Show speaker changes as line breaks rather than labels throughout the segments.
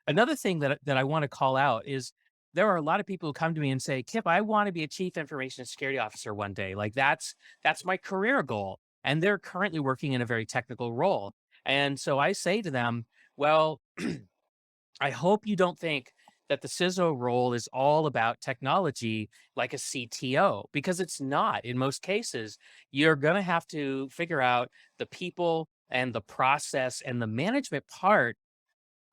Another thing that I want to call out is there are a lot of people who come to me and say, Kip, I want to be a chief information security officer one day. Like that's my career goal. And they're currently working in a very technical role. And so I say to them, well, I hope you don't think that the CISO role is all about technology like a CTO, because it's not in most cases. You're going to have to figure out the people and the process and the management part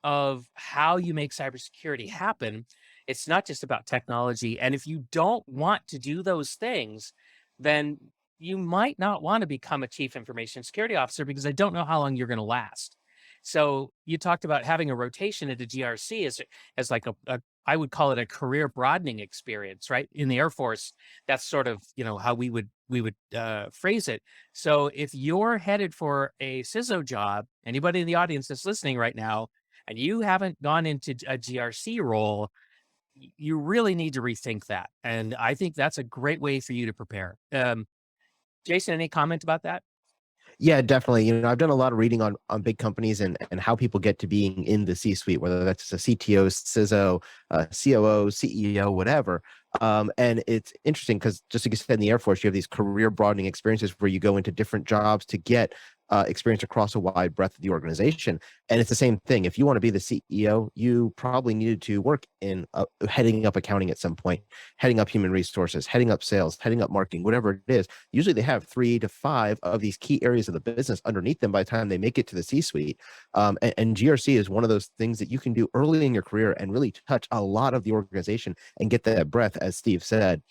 of how you make cybersecurity happen. It's not just about technology. And if you don't want to do those things, then you might not want to become a chief information security officer because I don't know how long you're going to last. So you talked about having a rotation into GRC as like I would call it a career broadening experience, right? In the Air Force, that's sort of how we would phrase it. So if you're headed for a CISO job, anybody in the audience that's listening right now, and you haven't gone into a GRC role, you really need to rethink that. And I think that's a great way for you to prepare. Jason, any comment about that?
Yeah, definitely. I've done a lot of reading on big companies and how people get to being in the C-suite, whether that's a CTO, CISO, COO, CEO, whatever. And it's interesting because just like you said, in the Air Force, you have these career broadening experiences where you go into different jobs to get experience across a wide breadth of the organization. And it's the same thing. If you want to be the CEO, you probably needed to work in heading up accounting at some point, heading up human resources, heading up sales, heading up marketing, whatever it is. Usually they have 3 to 5 of these key areas of the business underneath them by the time they make it to the C-suite. And GRC is one of those things that you can do early in your career and really touch a lot of the organization and get that breadth, as Steve said.